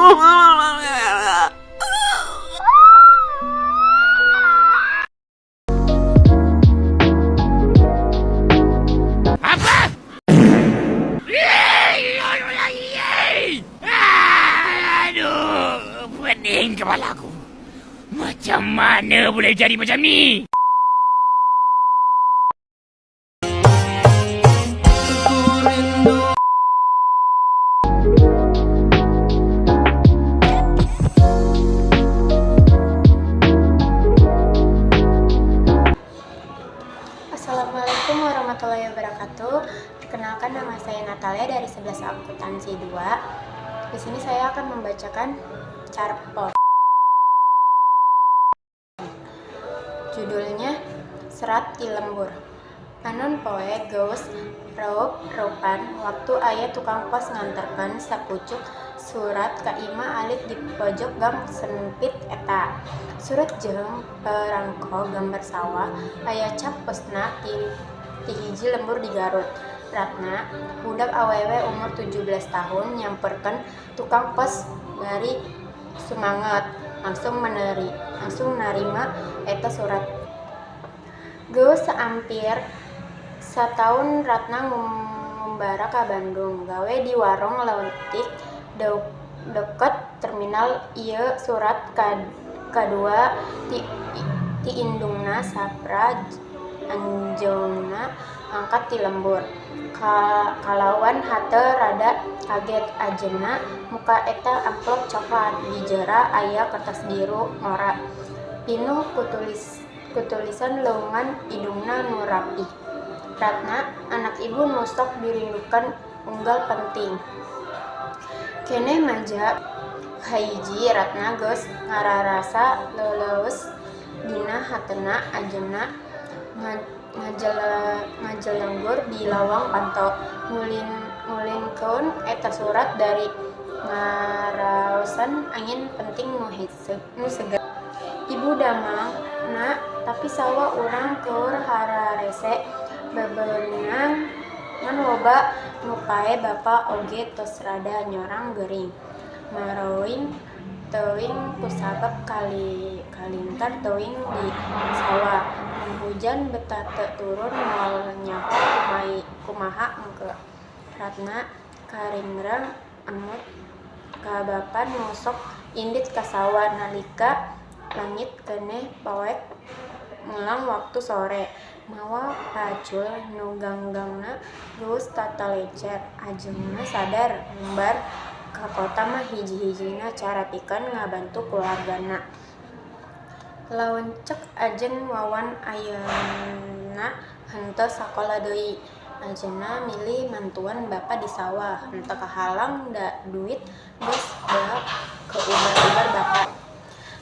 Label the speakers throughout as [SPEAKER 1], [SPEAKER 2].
[SPEAKER 1] Apa? Aduh, pening kepalaku. Macam mana boleh jadi macam ni?
[SPEAKER 2] Assalamualaikum warahmatullahi wabarakatuh. Perkenalkan, nama saya Natalia dari 11 Akuntansi 2. Di sini saya akan membacakan carpot. Judulnya Serat Ti Lembur. Anon poe geus reup-reupan waktu aya tukang pos nganterkeun sapucuk surat ka imah alit di pojok gang sempit eta. Surat jeung perangko gambar sawah aya cap posna ti hiji lembur di Garut. Ratna, budak awewe umur 17 tahun nyamperkeun tukang pos bari sumanget langsung narima eta surat. Geus saampir satahun Ratna ngumbara ka Bandung gawe di warung leutik deket terminal. Ieu surat kadua ti indungna sapra anjeunna angkat ti lembur. Kalawan hateu rada kaget ajeunna muka eta amplop coklat di jeura aya kertas biru ngora pinuh kutulisan leungan idungna nu rapih. Ratna, anak ibu nu sok dirindukan unggal penting. Keneh maja kahiji Ratna geus ngararasa leuleus dina hateuna ajeunna ngajelenggur di lawang panto. Ngulinkeun eta surat dari ngaraosan angin penting nu segar. Ibu damang, nak, tapi sawa urang keur hararese bebeunang ngan loba nu pae bapa oge tos rada nyorang geuring. Maroing teuing kusabab kalintar teuing di sawah. Mun hujan betah teu turun moal nyaho kumaha engke. Ratna karingrang emut ka bapa nu sok indit ka sawah nalika langit keneh poek mulang waktu sore. Mawa pacul nu ganggangna geus tata lecer. Ajeungna sadar lumbar ka kota mah hiji-hijina cara pikeun ngabantu keluargana. Launcek ajeun wawan ayeuna henteu sakola deui. Ajeunna milih mantuan bapa di sawah, henteu kahalang da duit geus da keubar-ubar bapa.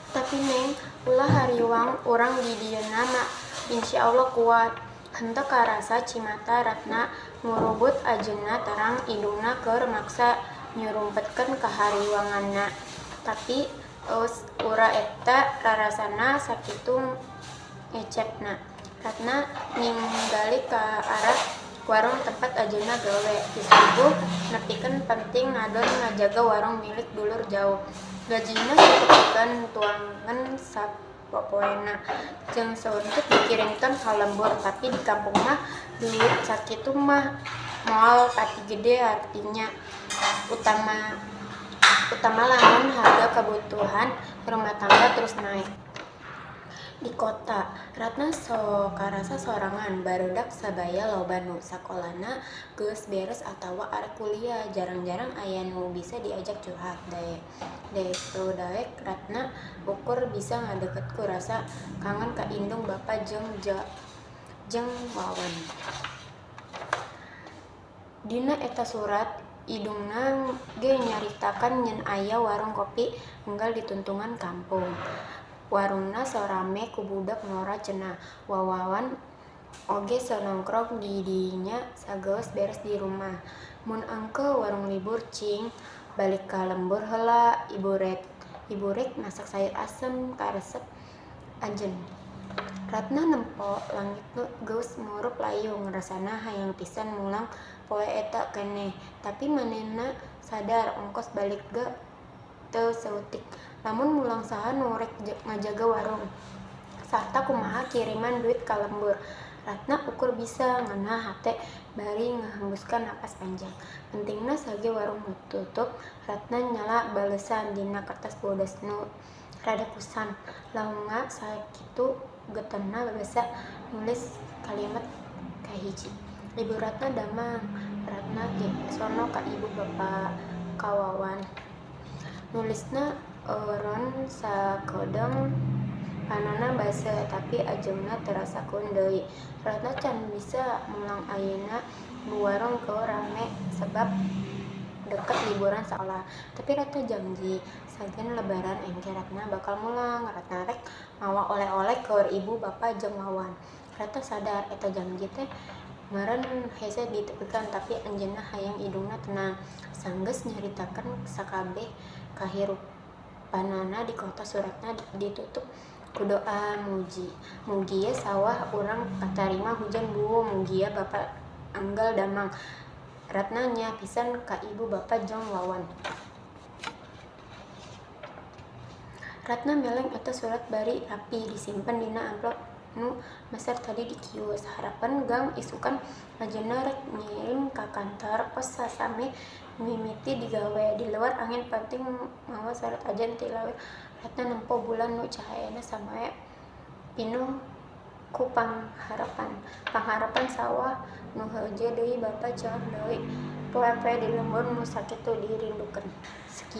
[SPEAKER 2] Tapi Neng, ulah hariwang urang di dieuna mah insyaallah kuat. Henteu karasa cimata Ratna ngurubut ajeunna terang indungna keur maksa nyurumpetkeun ka hariwanganna. Tapi eus ura eta rarasana sakitu ecepna. Ratna ninggali ka arah warung tempat ajeunna gawe. Di subuh nepikeun penting ngadon ngajaga warung milik dulur jauh. Gajina sapikeun tuangan sapopoena jeung sauntuk dikirimkeun ka lembur. Tapi di kampung mah duit sakitu mah moal pati gede artinya utama lamun harga kebutuhan rumah tangga terus naik. Di kota, Ratna sok karasa sorangan. Barudak sabaya loba nu sakolana geus beres atawa arek kuliah. Jarang-jarang aya nu bisa diajak curhat. Daek Ratna ukur bisa ngadeket ku rasa kangen ka indung bapa jeung wawan. Dina eta surat idungna ge nyaritakan nyen aya warung kopi enggal di tuntungan kampung. Warungna sorame ku budak ngora cenah. Wawan oge sonongkrong di dinya sageus beres di rumah. Mun engke warung libur cing, balik ka lembur heula. Ibu rek masak sayur asem karesep anjeun. Ratna nempo langit geus ngurup layung. Rasana hayang pisan mulang poe eta keneh. Tapi manehna sadar ongkos balik ge teu seutik. Lamun mulang saha nu rek ngajaga warung. Sarta kumaha kiriman duit ka lembur. Ratna ukur bisa ngeunah hate bari ngahembuskan napas panjang. Pentingna sage warung nu tutup, Ratna nyala balesan dina kertas bodas nu rada kusan. Lamunga sakitu geuteuhna basa nulis kalimat kahiji. Ibu Ratna damang, Ratna ge sono ka ibu bapa kawawan. Nulisna eureun sakedeung panonna basa tapi ajeungna terasakeun deui. Ratna can bisa mulang ayeuna nu warung keu rame sebab deket liburan sakola. Tapi Ratna janji sagan lebaran engke Ratna bakal mulang. Ratna rek mawa oleh-oleh keur ibu bapa jeung wawan. Ratna sadar eta janji teh meureun hese ditepikeun tapi anjeunna hayang idungna tenang. Sanggeus nyaritakeun sakabeh kahirupanana di kota Suratna ditutup ku doa mugia sawah urang katarima hujan buuh, mugia bapa anggal damang. Ratna nya pisan ka ibu bapa jeung wawan. Ratna meleng eta surat bari rapi disimpen dina amplop nu meser tadi di kios. Harapan gang isukan ajeunna rek ngirim ka kantor pos sasame mimiti digawe. Di luar angin penting mawa surat ajan ti lawet. Ratna nempo bulan nu cahayana samae pinuh ku pangharapan sawah nu heujeut deui bapa coor deui poe-poe di lembur nu sakitu dirindukeun. Sekian.